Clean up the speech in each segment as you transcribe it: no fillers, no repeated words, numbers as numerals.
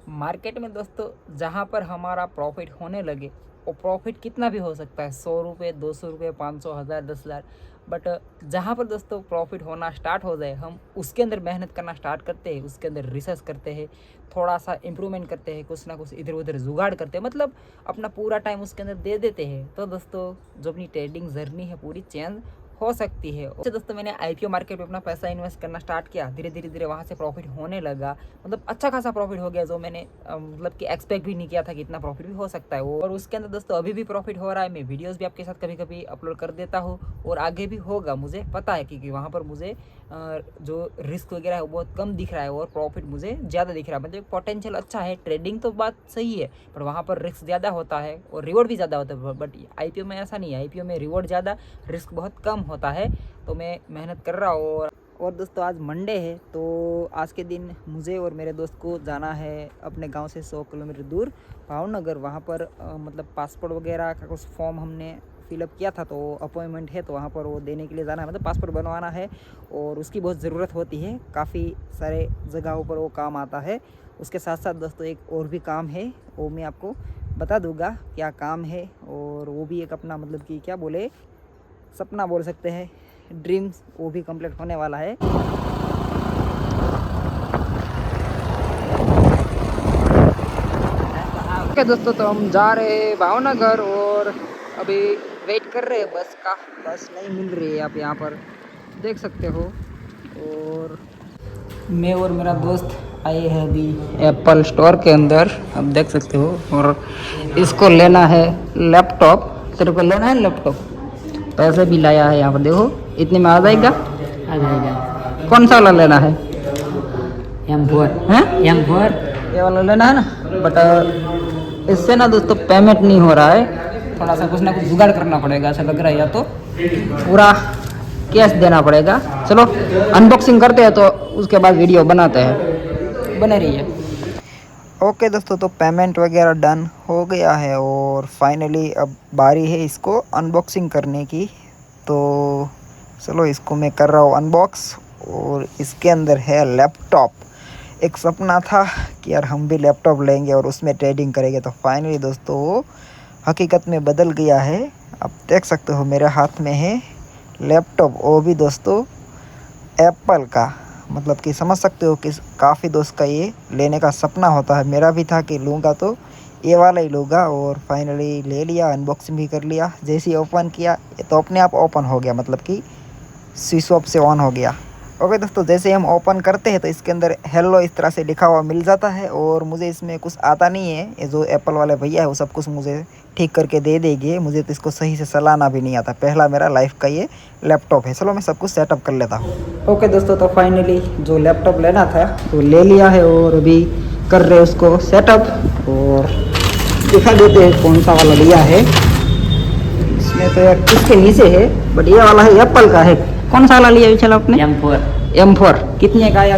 Market में दोस्तों जहाँ पर हमारा प्रॉफिट होने लगे, वो प्रॉफिट कितना भी हो सकता है, 100 रुपये, 200 रुपये, 500, 1000, 10,000। बट जहाँ पर दोस्तों प्रॉफिट होना स्टार्ट हो जाए, हम उसके अंदर मेहनत करना स्टार्ट करते हैं, उसके अंदर रिसर्च करते हैं, थोड़ा सा इम्प्रूवमेंट करते हैं, कुछ ना कुछ इधर उधर जुगाड़ करते हैं, मतलब अपना पूरा टाइम उसके अंदर दे देते हैं, तो दोस्तों जो अपनी ट्रेडिंग जर्नी है पूरी चेंज हो सकती है। अच्छा दोस्तों, मैंने आईपीओ मार्केट में अपना पैसा इन्वेस्ट करना स्टार्ट किया, धीरे धीरे धीरे वहाँ से प्रॉफिट होने लगा, मतलब अच्छा खासा प्रॉफिट हो गया, जो मैंने मतलब कि एक्सपेक्ट भी नहीं किया था कि इतना प्रॉफिट भी हो सकता है। और उसके अंदर दोस्तों अभी भी प्रॉफिट हो रहा है, मैं वीडियोस भी आपके साथ कभी कभी अपलोड कर देता हूँ और आगे भी होगा, मुझे पता है, क्योंकि वहाँ पर मुझे जो रिस्क वगैरह है वो बहुत कम दिख रहा है और प्रॉफिट मुझे ज़्यादा दिख रहा है। मतलब पोटेंशियल अच्छा है, ट्रेडिंग तो बात सही है, पर वहाँ पर रिस्क ज़्यादा होता है और रिवॉर्ड भी ज़्यादा होता है। बट आईपीओ में ऐसा नहीं है, आईपीओ में रिवॉर्ड ज़्यादा, रिस्क बहुत कम होता है। तो मैं मेहनत कर रहा हूँ। और दोस्तों आज मंडे है, तो आज के दिन मुझे और मेरे दोस्त को जाना है अपने गांव से 100 किलोमीटर दूर भावनगर। वहाँ पर मतलब पासपोर्ट वगैरह का कुछ फॉर्म हमने फिलअप किया था, तो अपॉइंटमेंट है, तो वहाँ पर वो देने के लिए जाना है, मतलब पासपोर्ट बनवाना है और उसकी बहुत ज़रूरत होती है, काफ़ी सारे जगहों पर वो काम आता है। उसके साथ साथ दोस्तों एक और भी काम है, वो मैं आपको बता दूँगा क्या काम है। और वो भी एक अपना मतलब कि क्या बोले, सपना बोल सकते हैं, ड्रीम्स, वो भी कंप्लीट होने वाला है। ओके दोस्तों, तो हम जा रहे हैं भावनगर और अभी वेट कर रहे हैं बस का। बस नहीं मिल रही है, आप यहाँ पर देख सकते हो। और मैं और मेरा दोस्त आए हैं अभी एप्पल स्टोर के अंदर, आप देख सकते हो। और इसको लेना है लैपटॉप। तेरे को लेना है लैपटॉप, पैसे भी लाया है यहाँ पर, देखो इतने में आ जाएगा। आ जाएगा। कौन सा वाला लेना है? M4 हैं? M4 ये वाला लेना है ना। बट इससे ना दोस्तों पेमेंट नहीं हो रहा है, थोड़ा सा कुछ ना कुछ जुगाड़ करना पड़ेगा ऐसा लग रहा है, या तो पूरा कैश देना पड़ेगा। चलो अनबॉक्सिंग करते हैं, तो उसके बाद वीडियो बनाते हैं, बने रहिए। ओके दोस्तों, तो पेमेंट वगैरह डन हो गया है और फाइनली अब बारी है इसको अनबॉक्सिंग करने की। तो चलो इसको मैं कर रहा हूँ अनबॉक्स। और इसके अंदर है लैपटॉप। एक सपना था कि यार हम भी लैपटॉप लेंगे और उसमें ट्रेडिंग करेंगे, तो फाइनली दोस्तों वो हकीकत में बदल गया है। आप देख सकते हो मेरे हाथ में है लैपटॉप, वो भी दोस्तों एप्पल का। मतलब कि समझ सकते हो कि काफ़ी दोस्त का ये लेने का सपना होता है, मेरा भी था कि लूँगा तो ये वाला ही लूँगा। और फाइनली ले लिया, अनबॉक्सिंग भी कर लिया। जैसे ही ओपन किया ये तो अपने आप ओपन हो गया, मतलब कि स्विच ऑफ से ऑन हो गया। ओके दोस्तों, जैसे हम ओपन करते हैं तो इसके अंदर हेलो इस तरह से लिखा हुआ मिल जाता है। और मुझे इसमें कुछ आता नहीं है, ये जो एप्पल वाले भैया है वो सब कुछ मुझे ठीक करके दे देंगे। मुझे तो इसको सही से चलाना भी नहीं आता, पहला मेरा लाइफ का ये लैपटॉप है। चलो मैं सब कुछ सेटअप कर लेता हूँ। ओके दोस्तों, तो फाइनली जो लैपटॉप लेना था वो ले लिया है और अभी कर रहे उसको सेटअप। और दिखा देते हैं कौन सा वाला लिया है। इसमें तो यार इसके नीचे है, बट ये वाला है एप्पल का है। कौन सा वाला लिया विशाल आपने? M4 कितने का आया,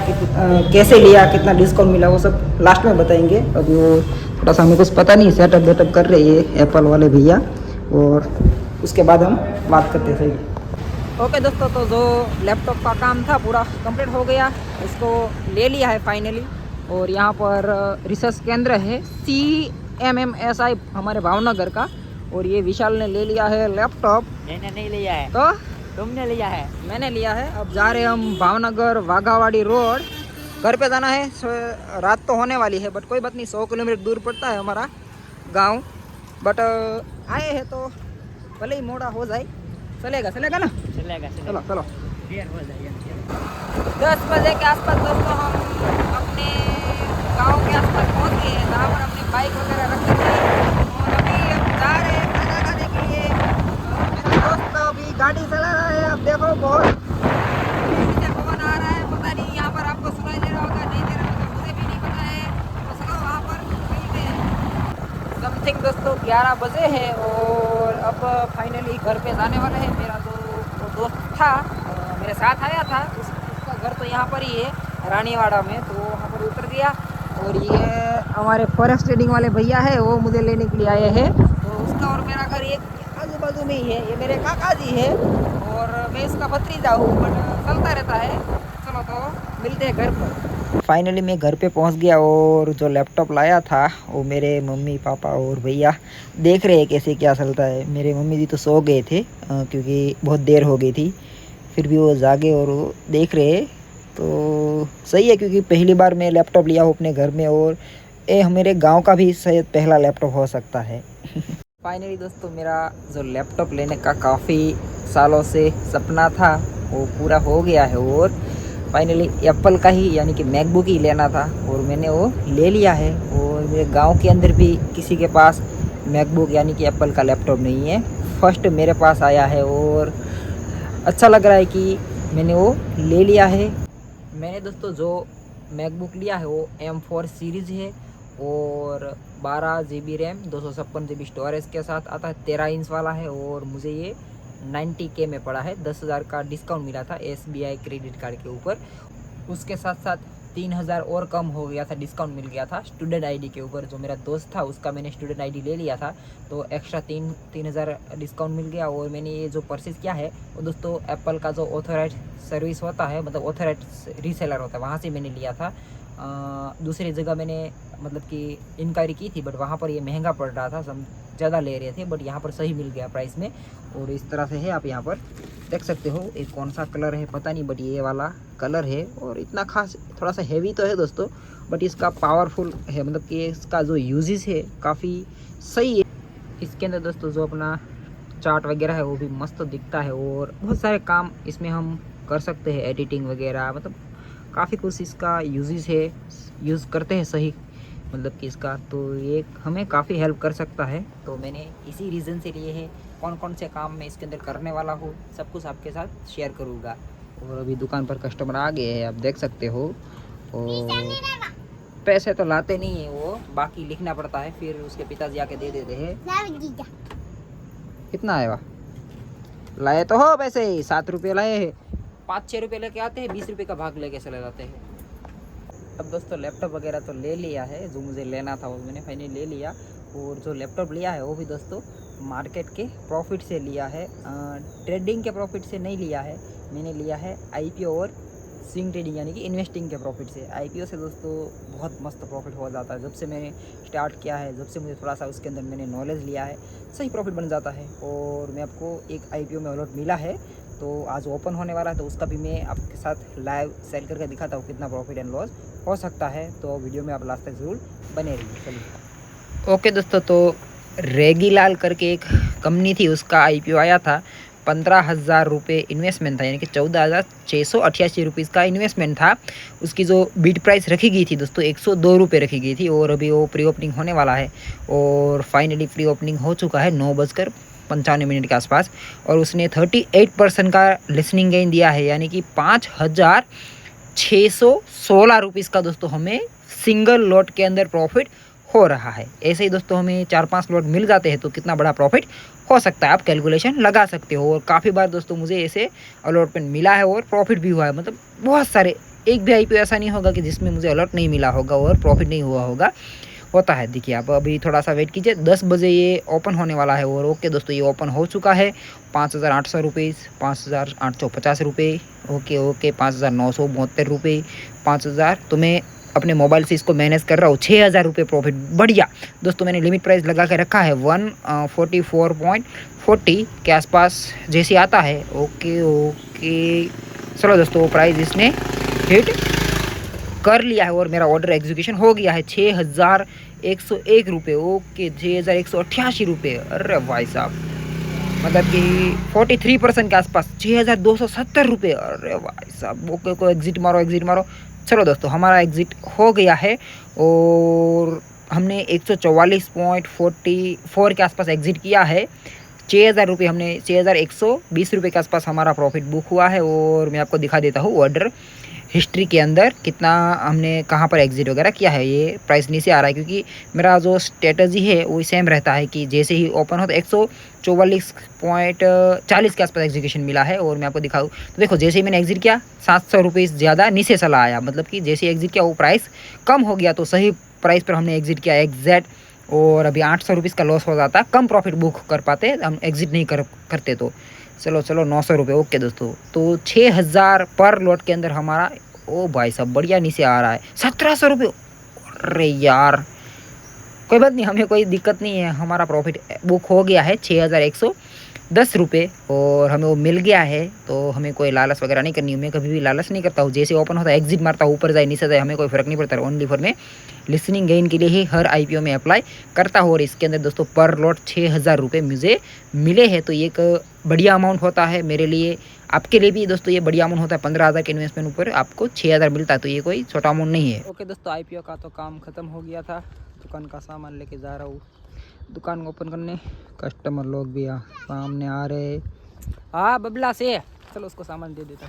कैसे लिया, कितना डिस्काउंट मिला, वो सब लास्ट में बताएंगे। अभी वो थोड़ा सा हमें कुछ पता नहीं, सेटअप वेटअप कर रहे हैं एप्पल वाले भैया, और उसके बाद हम बात करते हैं। सही। ओके दोस्तों, तो जो लैपटॉप का काम था पूरा कंप्लीट हो गया, इसको ले लिया है फाइनली। और यहाँ पर रिसर्च केंद्र है CMMSI हमारे भावनगर का, और ये विशाल ने ले लिया है लैपटॉप। मैंने नहीं लिया है, तो तुमने लिया है। मैंने लिया है। अब जा रहे हैं हम भावनगर वाघावाड़ी रोड, घर पे जाना है। रात तो होने वाली है, बट कोई बात नहीं, 100 किलोमीटर दूर पड़ता है हमारा गांव। बट आए हैं तो भले ही मोड़ा हो जाए, चलेगा चलेगा ना। चलेगा चलो चलो। देर हो जाएगी। 10 बजे के आसपास दोस्तों हम अपने गांव के आसपास पहुंच गए हैं, जहाँ पर अपनी बाइक वगैरह रखी थी। और अभी हम जा रहे हैं खाना खाने के लिए। मेरा दोस्त अभी गाड़ी चला रहा है, अब देखो बहुत पीछे पवन आ रहा है, पता नहीं यहाँ पर आपको सुनाई दे रहा होगा, नहीं दे रहा होगा, मुझे भी नहीं पता है। तो चलो वहाँ पर मिलते हैं। समथिंग दोस्तों 11 बजे है और अब फाइनली घर पे जाने वाले हैं। मेरा जो दोस्त था मेरे साथ आया था, उसका घर तो यहाँ पर ही है रानीवाड़ा में, तो वहाँ पर उतर गया। और ये हमारे फॉरेस्ट ट्रेडिंग वाले भैया है, वो मुझे लेने के लिए आए हैं। तो उसका और मेरा घर एक आजू बाजू में ही है, ये मेरे काका जी है और मैं इसका भतीजा हूँ, बट चलता रहता है। चलो तो मिलते हैं घर पर। फाइनली मैं घर पे पहुंच गया और जो लैपटॉप लाया था वो मेरे मम्मी पापा और भैया देख रहे हैं कैसे क्या चलता है। मेरे मम्मी जी तो सो गए थे क्योंकि बहुत देर हो गई थी, फिर भी वो जागे और वो देख रहे हैं। तो सही है क्योंकि पहली बार मैं लैपटॉप लिया हूँ अपने घर में और ये मेरे गांव का भी शायद पहला लैपटॉप हो सकता है। फाइनली दोस्तों मेरा जो लैपटॉप लेने का काफ़ी सालों से सपना था वो पूरा हो गया है और फाइनली एप्पल का ही यानी कि मैकबुक ही लेना था और मैंने वो ले लिया है। और मेरे गांव के अंदर भी किसी के पास मैकबुक यानी कि एप्पल का लैपटॉप नहीं है, फर्स्ट मेरे पास आया है और अच्छा लग रहा है कि मैंने वो ले लिया है। मैंने दोस्तों जो मैकबुक लिया है वो M4 सीरीज़ है और 12 GB रैम 256 GB स्टोरेज के साथ आता है, 13 इंच वाला है और मुझे ये 90K में पड़ा है। 10,000 का डिस्काउंट मिला था SBI क्रेडिट कार्ड के ऊपर। उसके साथ साथ 3,000 और कम हो गया था, डिस्काउंट मिल गया था स्टूडेंट आईडी के ऊपर। जो मेरा दोस्त था उसका मैंने स्टूडेंट आईडी ले लिया था तो एक्स्ट्रा 3,000 डिस्काउंट मिल गया। और मैंने ये जो परचेज़ किया है वो दोस्तों एप्पल का जो ऑथोराइज सर्विस होता है, मतलब ऑथोराइज रीसेलर होता है, वहाँ से मैंने लिया था। दूसरी जगह मैंने मतलब कि इंक्वायरी की थी बट वहाँ पर ये महंगा पड़ रहा था, ज़्यादा ले रहे थे, बट यहाँ पर सही मिल गया प्राइस में। और इस तरह से है, आप यहाँ पर देख सकते हो। एक कौन सा कलर है पता नहीं बट ये वाला कलर है और इतना खास थोड़ा सा हैवी तो है दोस्तों बट इसका पावरफुल है, मतलब कि इसका जो यूजेस है काफ़ी सही है। इसके अंदर दोस्तों जो अपना चार्ट वगैरह है वो भी मस्त दिखता है और बहुत सारे काम इसमें हम कर सकते हैं, एडिटिंग वगैरह, मतलब काफ़ी कुछ इसका यूजेस है, यूज़ करते हैं सही, मतलब कि इसका तो ये हमें काफ़ी हेल्प कर सकता है। तो मैंने इसी रीज़न से लिए है। कौन कौन से काम मैं इसके अंदर करने वाला हूँ सब कुछ आपके साथ शेयर करूँगा। और अभी दुकान पर कस्टमर आ गए हैं, आप देख सकते हो। और पैसे तो लाते नहीं है वो, बाकी लिखना पड़ता है, फिर उसके पिताजी आके दे देते हैं। कितना आएगा? लाए तो हो पैसे 7 रुपये लाए हैं, 5-6 रुपये लेके आते हैं, 20 रुपये का भाग लेके चले जाते हैं। अब दोस्तों लैपटॉप वगैरह तो ले लिया है, जो मुझे लेना था वो मैंने फाइनली ले लिया। और जो लैपटॉप लिया है वो भी दोस्तों मार्केट के प्रॉफिट से लिया है, ट्रेडिंग के प्रॉफिट से नहीं लिया है। मैंने लिया है IPO और स्विंग ट्रेडिंग यानी कि इन्वेस्टिंग के प्रॉफिट से। IPO से दोस्तों बहुत मस्त प्रॉफिट हो जाता है, जब से मैंने स्टार्ट किया है, जब से मुझे थोड़ा सा उसके अंदर मैंने नॉलेज लिया है, सही प्रॉफिट बन जाता है। और मैं आपको एक IPO में अलॉट मिला है तो आज ओपन होने वाला है, तो उसका भी मैं आपके साथ लाइव सेल करके दिखाता हूँ कितना प्रॉफिट एंड लॉस हो सकता है। तो वीडियो में आप लास्ट तक ज़रूर बने रहिए। चलिए ओके दोस्तों, तो रेगीलाल करके एक कंपनी थी, उसका IPO आया था। 15,000 रुपये इन्वेस्टमेंट था, यानी कि 14,688 रुपीज़ का इन्वेस्टमेंट था। उसकी जो बिड प्राइस रखी गई थी दोस्तों 102 रुपये रखी गई थी और अभी वो प्री ओपनिंग होने वाला है। और फाइनली प्री ओपनिंग हो चुका है 9:55 के आसपास। और उसने 38% का लिसनिंग गेन दिया है, यानी कि 5,616 रुपीज़ का दोस्तों हमें सिंगल लॉट के अंदर प्रॉफिट हो रहा है। ऐसे ही दोस्तों हमें 4-5 लॉट मिल जाते हैं तो कितना बड़ा प्रॉफिट हो सकता है आप कैलकुलेशन लगा सकते हो। और काफ़ी बार दोस्तों मुझे ऐसे अलॉटमेंट मिला है और प्रॉफिट भी हुआ है, मतलब बहुत सारे, एक भी IPO ऐसा नहीं होगा कि जिसमें मुझे अलॉट नहीं मिला होगा और प्रॉफिट नहीं हुआ होगा, होता है। देखिए आप अभी थोड़ा सा वेट कीजिए, 10 बजे ये ओपन होने वाला है। और ओके दोस्तों ये ओपन हो चुका है। 5,800 रुपीज़, 5,850 रुपये, ओके 5,972 रुपये, 5,000। तो मैं अपने मोबाइल से इसको मैनेज कर रहा हूँ, 6,000 रुपये प्रॉफिट, बढ़िया दोस्तों। मैंने लिमिट प्राइस लगा के रखा है 144.40 के आसपास जैसे आता है। ओके चलो दोस्तों, प्राइस इसने हिट कर लिया है और मेरा ऑर्डर एग्जीक्यूशन हो गया है 6,101 रुपये। ओके 6,188 रुपये, अरे भाई साहब, मतलब कि 43% के आसपास 6,270 रुपये, अरे भाई साहब। ओके को एग्जिट मारो। चलो दोस्तों हमारा एग्जिट हो गया है और हमने 144.44 के आसपास एग्जिट किया है। 6,000 रुपये हमने 6,120 रुपये के आसपास हमारा प्रॉफिट बुक हुआ है। और मैं आपको दिखा देता हूँ ऑर्डर हिस्ट्री के अंदर कितना हमने कहाँ पर एग्जिट वगैरह किया है। ये प्राइस नीचे आ रहा है क्योंकि मेरा जो स्ट्रेटजी है वो सेम रहता है कि जैसे ही ओपन हो तो 144.40 के आसपास एग्जीक्यूशन मिला है। और मैं आपको दिखाऊँ तो देखो, जैसे ही मैंने एग्जिट किया 700 रुपीज़ ज़्यादा नीचे चला आया, मतलब कि जैसे ही एग्जिट किया वो प्राइस कम हो गया, तो सही प्राइस पर हमने एग्जिट किया एग्जैक्ट। और अभी 800 रुपीज़ का लॉस हो जाता, कम प्रॉफिट बुक कर पाते हम एग्जिट नहीं करते तो। चलो 900 रुपये। ओके दोस्तों, तो 6,000 पर लॉट के अंदर हमारा ओ भाई साहब बढ़िया नीचे आ रहा है 1700 रुपये। अरे यार कोई बात नहीं, हमें कोई दिक्कत नहीं है, हमारा प्रॉफिट बुक हो गया है 6110 रुपये और हमें वो मिल गया है। तो हमें कोई लालच वगैरह नहीं करनी है, मैं कभी भी लालच नहीं करता हूँ। जैसे ओपन होता है एग्जिट मारता हूँ, ऊपर जाए नीचे जाए हमें कोई फर्क नहीं पड़ता। ओनली फॉर मैं लिसनिंग गेन के लिए ही हर आईपीओ में अप्लाई करता हूँ। और इसके अंदर दोस्तों पर लॉट 6000 रुपये मुझे मिले हैं, तो ये एक बढ़िया अमाउंट होता है मेरे लिए। आपके लिए भी दोस्तों ये बढ़िया अमाउंट होता है। 15,000 के इन्वेस्टमेंट ऊपर आपको 6000 मिलता है, तो ये कोई छोटा अमाउंट नहीं है। ओके दोस्तों, आईपीओ का तो काम खत्म हो गया था। दुकान का सामान लेके जा रहा हूँ दुकान को ओपन करने। कस्टमर लोग भी सामने आ रहे। हाँ बबला से चलो उसको सामान दे देता।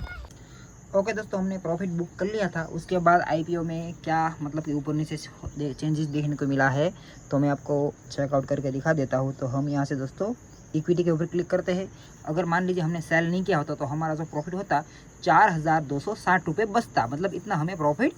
ओके दोस्तों, हमने प्रॉफिट बुक कर लिया था। उसके बाद आईपीओ में क्या मतलब कि ऊपर नीचे चेंजेस देखने को मिला है, तो मैं आपको चेकआउट करके दिखा देता हूँ। तो हम यहाँ से दोस्तों इक्विटी के ऊपर क्लिक करते हैं। अगर मान लीजिए हमने सेल नहीं किया होता तो हमारा जो प्रॉफिट होता 4260 रुपये बचता, मतलब इतना हमें प्रॉफिट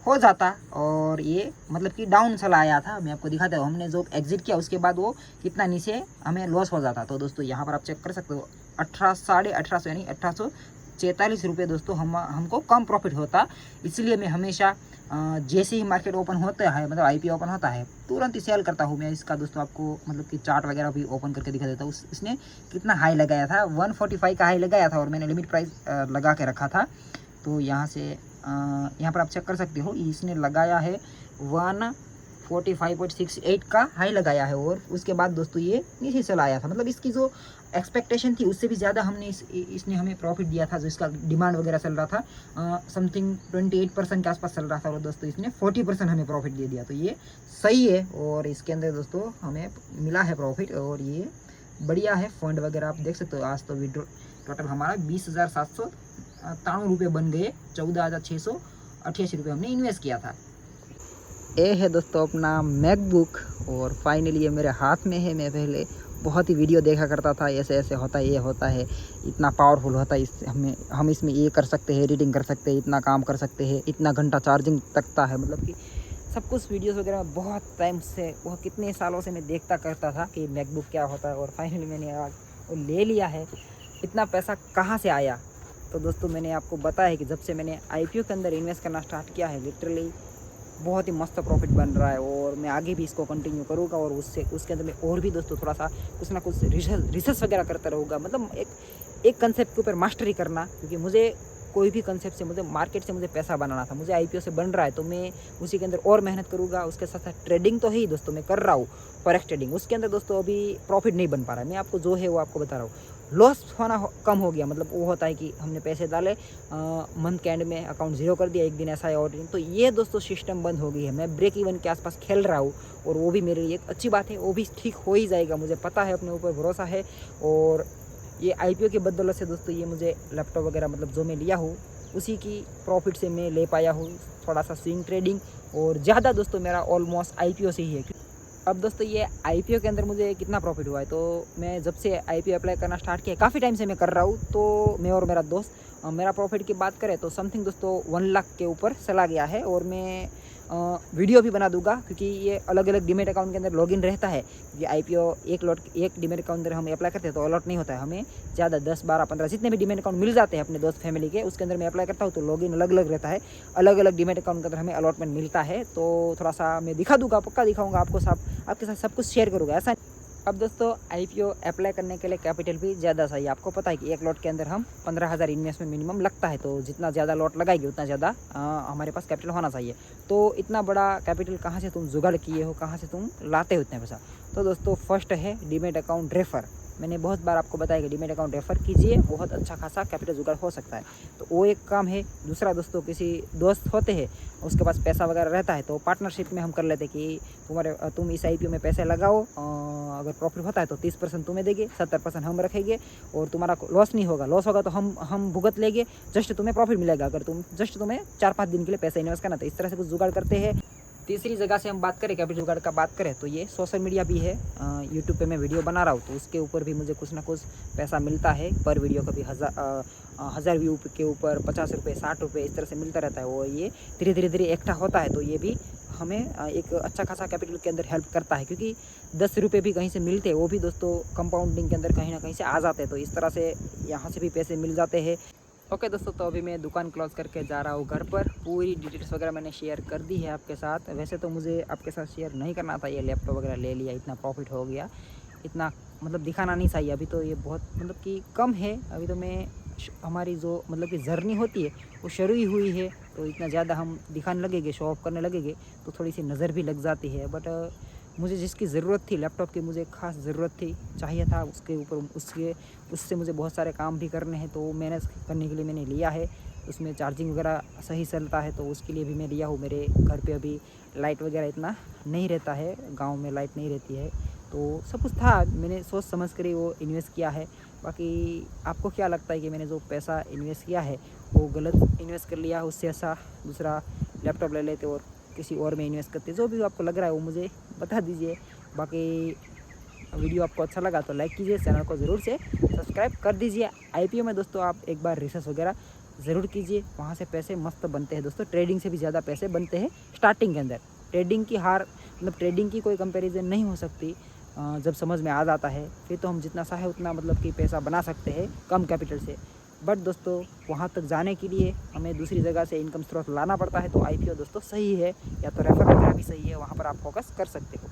हो जाता। और ये मतलब कि डाउन चला आया था, मैं आपको दिखाता हूँ। हमने जो एग्जिट किया उसके बाद वो कितना नीचे हमें लॉस हो जाता। तो दोस्तों यहाँ पर आप चेक कर सकते हो 1850 यानी 1846 रुपये दोस्तों हमको कम प्रॉफिट होता। इसलिए मैं हमेशा जैसे ही मार्केट ओपन होता है, मतलब आईपीओ ओपन होता है, तुरंत ही सेल करता हूँ मैं। इसका दोस्तों आपको मतलब कि चार्ट वगैरह भी ओपन करके दिखा देता हूँ। इसने कितना हाई लगाया था, 145 का हाई लगाया था और मैंने लिमिट प्राइस लगा के रखा था। तो यहाँ से यहाँ पर आप चेक कर सकते हो, इसने लगाया है 145.68 का हाई लगाया है। और उसके बाद दोस्तों ये नीचे चला आया था, मतलब इसकी जो एक्सपेक्टेशन थी उससे भी ज़्यादा हमने इसने हमें प्रॉफिट दिया था। जो इसका डिमांड वगैरह चल रहा था समथिंग 28% के आसपास चल रहा था, और दोस्तों इसने 40% हमें प्रॉफिट दे दिया। तो ये सही है। और इसके अंदर दोस्तों हमें मिला है प्रॉफिट, और ये बढ़िया है। फंड वगैरह आप देख सकते हो। आज तो विड्रॉ टोटल हमारा 20,793 रुपये बन गए। 14,688 रुपये हमने इन्वेस्ट किया था। ये है दोस्तों अपना मैकबुक, और फाइनली ये मेरे हाथ में है। मैं पहले बहुत ही वीडियो देखा करता था, ऐसे ऐसे होता है, ये होता है, इतना पावरफुल होता है, इससे हम इसमें ये कर सकते हैं, एडिटिंग कर सकते हैं, इतना काम कर सकते हैं, इतना घंटा चार्जिंग तकता है। मतलब कि सब कुछ वीडियोस वगैरह में बहुत टाइम से, वह कितने सालों से मैं देखता करता था कि मैकबुक क्या होता है। और फाइनली मैंने आज वो ले लिया है। इतना पैसा कहाँ से आया, तो दोस्तों मैंने आपको बताया है कि जब से मैंने आईपीओ के अंदर इन्वेस्ट करना स्टार्ट किया है, लिटरली बहुत ही मस्त प्रॉफिट बन रहा है। और मैं आगे भी इसको कंटिन्यू करूँगा। और उसके अंदर मैं और भी दोस्तों थोड़ा सा कुछ ना कुछ रिसर्च वगैरह करता रहूँगा। मतलब एक कंसेप्ट के ऊपर मास्टरी करना, क्योंकि मुझे कोई भी कंसेप्ट से, मुझे मार्केट से मुझे पैसा बनाना था, मुझे आईपीओ से बन रहा है, तो मैं उसी के अंदर और मेहनत करूँगा। उसके साथ साथ ट्रेडिंग तो है ही दोस्तों, मैं कर रहा हूँ फॉरेक्स ट्रेडिंग। उसके अंदर दोस्तों अभी प्रॉफिट नहीं बन पा रहा है। मैं आपको जो है वो आपको बता रहा हूँ। लॉस होना कम हो गया, मतलब वो होता है कि हमने पैसे डाले, मंथ के एंड में अकाउंट जीरो कर दिया, एक दिन ऐसा है और दिन, तो ये दोस्तों सिस्टम बंद हो गई है। मैं ब्रेक इवन के आसपास खेल रहा हूँ, और वो भी मेरे लिए एक अच्छी बात है। वो भी ठीक हो ही जाएगा, मुझे पता है, अपने ऊपर भरोसा है। और ये आईपीओ के बदौलत से दोस्तों ये मुझे लैपटॉप वगैरह मतलब जो मैं लिया हूँ उसी की प्रॉफिट से मैं ले पाया हूँ थोड़ा सा स्विंग ट्रेडिंग। और ज़्यादा दोस्तों मेरा ऑलमोस्ट आईपीओ से ही है। अब दोस्तों ये आईपीओ के अंदर मुझे कितना प्रॉफिट हुआ है, तो मैं जब से आईपीओ अप्लाई करना स्टार्ट किया, काफ़ी टाइम से मैं कर रहा हूँ, तो मैं और मेरा दोस्त, मेरा प्रॉफिट की बात करें तो समथिंग दोस्तों 1 लाख के ऊपर चला गया है। और मैं वीडियो भी बना दूंगा, क्योंकि ये अलग अलग डीमेट अकाउंट के अंदर लॉगिन रहता है। ये आईपीओ एक डीमेट अकाउंट अंदर हम अप्लाई करते हैं तो अलॉट नहीं होता है हमें। ज़्यादा 10, 12, 15 जितने भी डीमेट अकाउंट मिल जाते हैं अपने दोस्त फैमिली के, उसके अंदर मैं अप्लाई करता हूँ, तो लॉगिन अलग अलग रहता है। अलग अलग डीमेट अकाउंट के अंदर हमें अलॉटमेंट मिलता है। तो थोड़ा सा मैं दिखा दूंगा, पक्का दिखाऊंगा आपको, आपके साथ सब कुछ शेयर करूँगा ऐसा। अब दोस्तों आईपीओ अप्लाई करने के लिए कैपिटल भी ज़्यादा चाहिए। आपको पता है कि एक लॉट के अंदर हम 15,000 इन्वेस्टमेंट मिनिमम लगता है, तो जितना ज़्यादा लॉट लगाएगी उतना ज़्यादा हमारे पास कैपिटल होना चाहिए। तो इतना बड़ा कैपिटल कहाँ से तुम जुगाड़ किए हो, कहाँ से तुम लाते हो इतने पैसा? तो दोस्तों फर्स्ट है डीमेट अकाउंट रेफर। मैंने बहुत बार आपको बताया कि डीमेट अकाउंट रेफर कीजिए, बहुत अच्छा खासा कैपिटल जुगाड़ हो सकता है। तो वो एक काम है। दूसरा दोस्तों किसी दोस्त होते हैं उसके पास पैसा वगैरह रहता है, तो पार्टनरशिप में हम कर लेते कि तुम इस आईपीओ में पैसे लगाओ, अगर प्रॉफिट होता है तो 30% तुम्हें देंगे, 70% हम रखेंगे, और तुम्हारा लॉस नहीं होगा। लॉस होगा तो हम भुगत लेंगे, जस्ट तुम्हें प्रॉफिट मिलेगा अगर तुम्हें 4-5 दिन के लिए पैसा इन्वेस्ट करना। तो इस तरह से कुछ जुगाड़ करते हैं। तीसरी जगह से हम बात करें कैपिटल जुगाड़ का बात करें तो ये सोशल मीडिया भी है। यूट्यूब पे मैं वीडियो बना रहा हूँ, तो उसके ऊपर भी मुझे कुछ ना कुछ पैसा मिलता है। पर वीडियो कभी 1000 व्यू के ऊपर 50 रुपये, 60 रुपये इस तरह से मिलता रहता है। वो ये धीरे धीरे इकट्ठा होता है, तो ये भी हमें एक अच्छा खासा कैपिटल के अंदर हेल्प करता है। क्योंकि 10 रुपये भी कहीं से मिलते हैं, वो भी दोस्तों कंपाउंडिंग के अंदर कहीं ना कहीं से आ जाते हैं। तो इस तरह से यहाँ से भी पैसे मिल जाते हैं। ओके दोस्तों, तो अभी मैं दुकान क्लोज करके जा रहा हूँ घर पर। पूरी डिटेल्स वगैरह मैंने शेयर कर दी है आपके साथ। वैसे तो मुझे आपके साथ शेयर नहीं करना था, ये लैपटॉप वगैरह ले लिया, इतना प्रॉफिट हो गया, इतना मतलब दिखाना नहीं चाहिए। अभी तो ये बहुत मतलब कि कम है। अभी तो मैं हमारी जो मतलब कि जर्नी होती है वो शुरू ही हुई है, तो इतना ज़्यादा हम दिखाने लगेंगे, शो ऑफ करने लगेंगे तो थोड़ी सी नज़र भी लग जाती है। बट मुझे जिसकी ज़रूरत थी लैपटॉप की, मुझे ख़ास ज़रूरत थी, चाहिए था, उसके ऊपर उससे मुझे बहुत सारे काम भी करने हैं, तो मैनेज करने के लिए मैंने लिया है। उसमें चार्जिंग वगैरह सही चलता है तो उसके लिए भी मैं लिया हूँ। मेरे घर पे अभी लाइट वगैरह इतना नहीं रहता है, गांव में लाइट नहीं रहती है, तो सब कुछ था, मैंने सोच समझ कर ही वो इन्वेस्ट किया है। बाकी आपको क्या लगता है कि मैंने जो पैसा इन्वेस्ट किया है वो गलत इन्वेस्ट कर लिया, उससे ऐसा दूसरा लैपटॉप ले लेते और किसी और में इन्वेस्ट करते? जो भी आपको लग रहा है वो मुझे बता दीजिए। बाकी वीडियो आपको अच्छा लगा तो लाइक कीजिए, चैनल को ज़रूर से सब्सक्राइब कर दीजिए। आईपीओ में दोस्तों आप एक बार रिसर्च वगैरह ज़रूर कीजिए, वहाँ से पैसे मस्त बनते हैं दोस्तों। ट्रेडिंग से भी ज़्यादा पैसे बनते हैं स्टार्टिंग के अंदर। ट्रेडिंग की हार मतलब ट्रेडिंग की कोई कंपैरिजन नहीं हो सकती। जब समझ में आ जाता है फिर तो हम जितना चाहे उतना मतलब कि पैसा बना सकते हैं कम कैपिटल से। बट दोस्तों वहाँ तक जाने के लिए हमें दूसरी जगह से इनकम स्रोत लाना पड़ता है, तो आईपीओ दोस्तों सही है, या तो रेफर वगैरह भी सही है, वहाँ पर आप फोकस कर सकते हो।